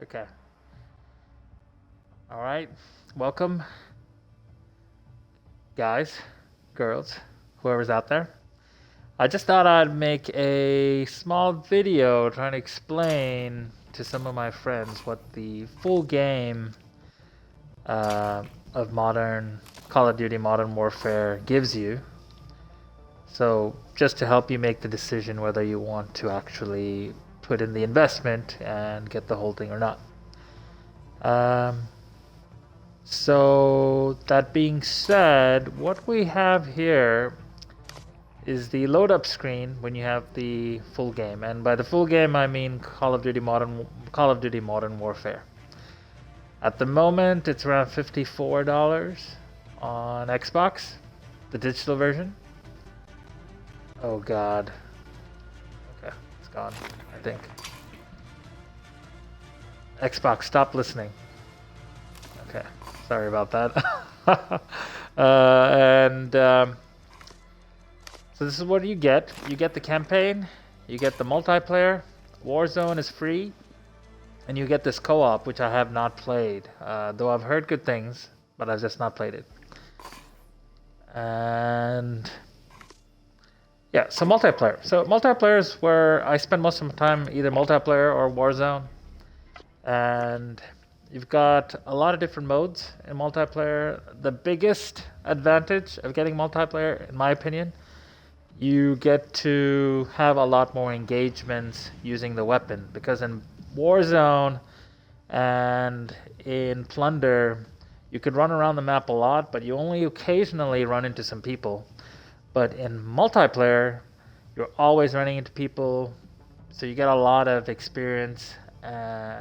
Okay. All right. Welcome, guys, girls, whoever's out there. I just thought I'd make a small video trying to explain to some of my friends what the full game of modern Call of Duty Modern Warfare gives you. So just to help you make the decision whether you want to actually put in the investment and get the whole thing or not. So that being said, what we have here is the load up screen when you have the full game, and by the full game I mean Call of Duty Modern Warfare. At the moment it's around $54 on Xbox, the digital version. Oh god. Okay, it's gone, I think. Xbox, stop listening. Okay, sorry about that. So this is what you get. You get the campaign, you get the multiplayer, Warzone is free, and you get this co-op, which I have not played. Though I've heard good things, but I've just not played it. And yeah, so multiplayer. So multiplayer is where I spend most of my time, either multiplayer or Warzone. And you've got a lot of different modes in multiplayer. The biggest advantage of getting multiplayer, in my opinion, you get to have a lot more engagements using the weapon, because in Warzone and in Plunder you could run around the map a lot, but you only occasionally run into some people. But in multiplayer you're always running into people, so you get a lot of experience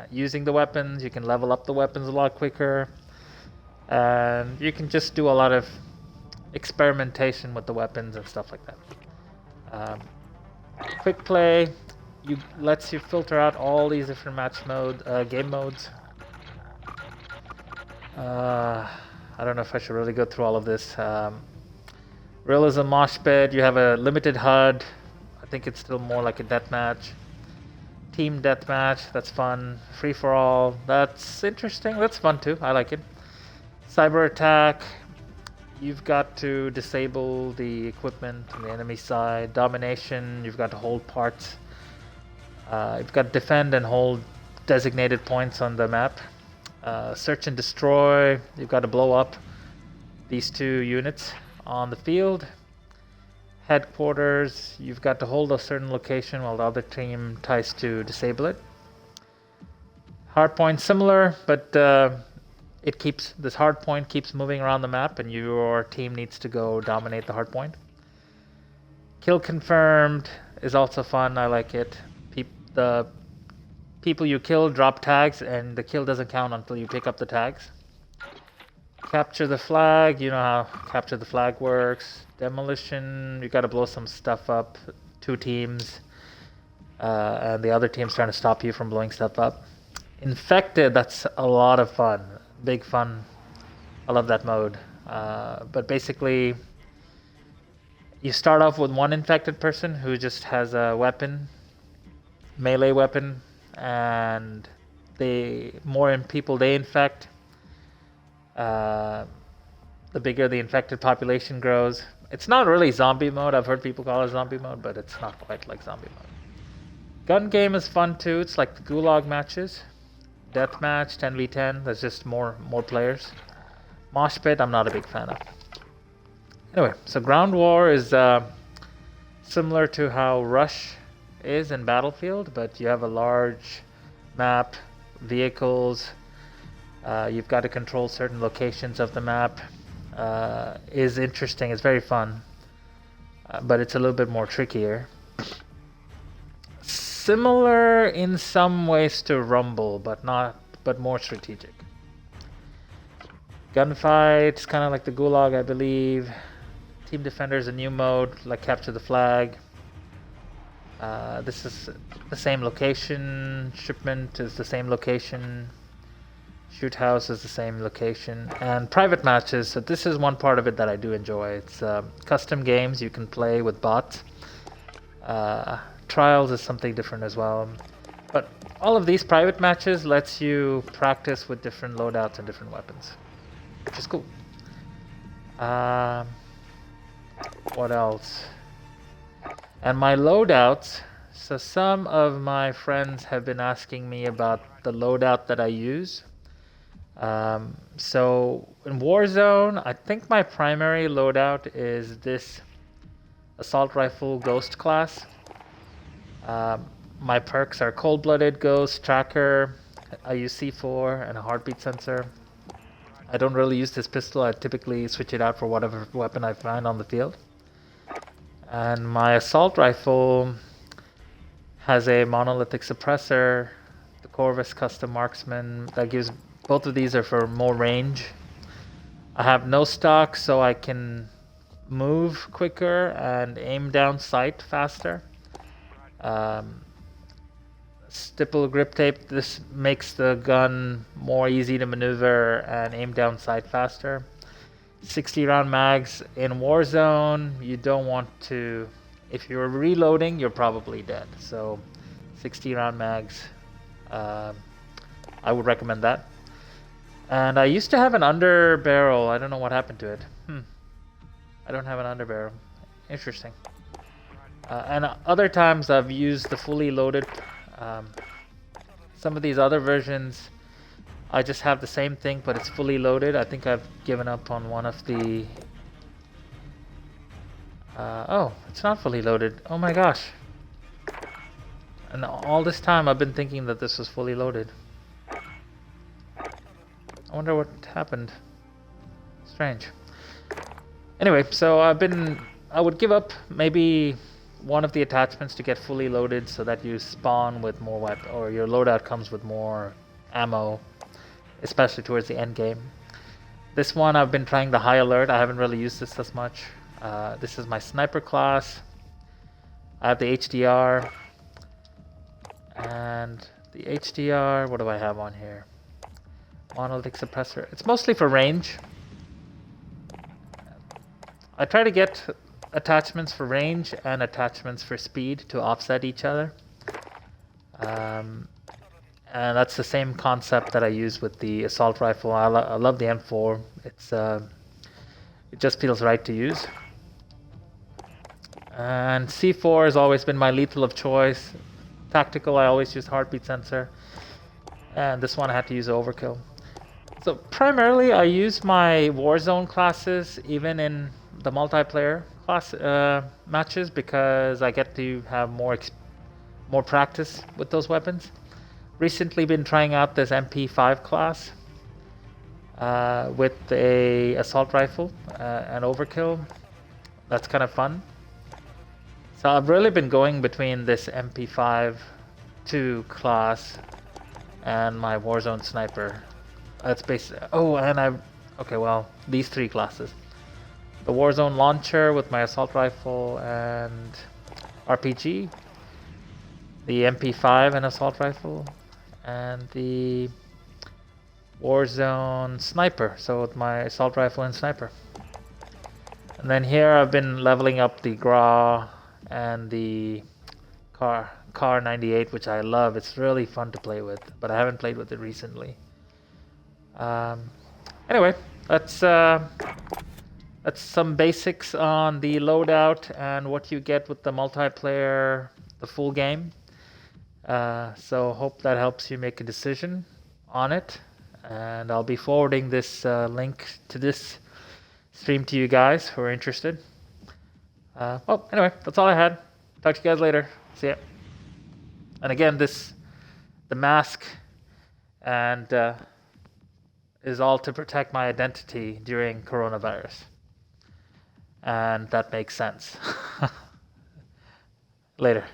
using the weapons. You can level up the weapons a lot quicker, and you can just do a lot of experimentation with the weapons and stuff like that. Quick play lets you filter out all these different game modes. I don't know if I should really go through all of this. Realism mosh pit, you have a limited HUD. I think it's still more like a deathmatch. Team deathmatch, that's fun. Free for all, that's interesting. That's fun too. I like it. Cyber attack. You've got to disable the equipment on the enemy side. Domination, you've got to hold parts. You've got to defend and hold designated points on the map. Search and destroy, you've got to blow up these two units on the field. Headquarters, you've got to hold a certain location while the other team tries to disable it. Hardpoint, similar, but this hard point keeps moving around the map, and your team needs to go dominate the hard point. Kill confirmed is also fun. I like it. The people you kill drop tags, and the kill doesn't count until you pick up the tags. Capture the flag. You know how capture the flag works. Demolition. You got to blow some stuff up. Two teams, and the other team's trying to stop you from blowing stuff up. Infected. That's a lot of fun. Big fun. I love that mode. But basically, you start off with one infected person who just has a weapon, melee weapon, and the more people they infect, the bigger the infected population grows. It's not really zombie mode. I've heard people call it zombie mode, but it's not quite like zombie mode. Gun game is fun too. It's like the gulag matches. Deathmatch, 10v10, there's just more players. Mosh pit, I'm not a big fan of. Anyway, so ground war is similar to how Rush is in Battlefield, but you have a large map, vehicles, you've got to control certain locations of the map. Is interesting, it's very fun, but it's a little bit more trickier. Similar in some ways to Rumble, but more strategic. Gunfights, kind of like the Gulag, I believe. Team Defender is a new mode, like Capture the Flag. This is the same location. Shipment is the same location. Shoot House is the same location. And private matches, so this is one part of it that I do enjoy. It's custom games you can play with bots. Trials is something different as well. But all of these private matches lets you practice with different loadouts and different weapons, which is cool. What else? And my loadouts. So some of my friends have been asking me about the loadout that I use. So in Warzone, I think my primary loadout is this assault rifle ghost class. My perks are cold-blooded, ghost, tracker. I use C4 and a heartbeat sensor. I don't really use this pistol. I typically switch it out for whatever weapon I find on the field. And my assault rifle has a monolithic suppressor, the Corvus Custom Marksman. That gives, both of these are for more range. I have no stock, so I can move quicker and aim down sight faster. Stipple grip tape, this makes the gun more easy to maneuver and aim down sight faster. 60 round mags. In Warzone, you don't want to, if you're reloading, you're probably dead. So 60 round mags, I would recommend that. And I used to have an under barrel. I don't know what happened to it. I don't have an under barrel. Interesting. And other times I've used the fully loaded. Some of these other versions, I just have the same thing, but it's fully loaded. I think I've given up on one of the... oh, it's not fully loaded. Oh my gosh. And all this time I've been thinking that this was fully loaded. I wonder what happened. Strange. Anyway, so I would give up maybe one of the attachments to get fully loaded so that you spawn with more weapon, or your loadout comes with more ammo, especially towards the end game. This one I've been trying the high alert. I haven't really used this as much. This is my sniper class. I have the HDR. And the HDR, what do I have on here? Monolithic suppressor. It's mostly for range. I try to get attachments for range and attachments for speed to offset each other. And that's the same concept that I use with the assault rifle. I love the M4. It just feels right to use. And C4 has always been my lethal of choice. Tactical, I always use heartbeat sensor. And this one I had to use overkill. So primarily I use my Warzone classes even in the multiplayer class matches, because I get to have more practice with those weapons. Recently been trying out this MP5 class with a assault rifle and overkill. That's kind of fun. So I've really been going between this MP5 2 class and my Warzone sniper. That's basically, these three classes. The Warzone launcher with my assault rifle and RPG, the MP5 and assault rifle, and the Warzone sniper, so with my assault rifle and sniper. And then here I've been leveling up the GRA and the Car 98, which I love. It's really fun to play with, but I haven't played with it recently. Anyway, that's some basics on the loadout and what you get with the multiplayer, the full game. So hope that helps you make a decision on it. And I'll be forwarding this link to this stream to you guys who are interested. Anyway, that's all I had. Talk to you guys later. See ya. And again, the mask and is all to protect my identity during coronavirus. And that makes sense. Later.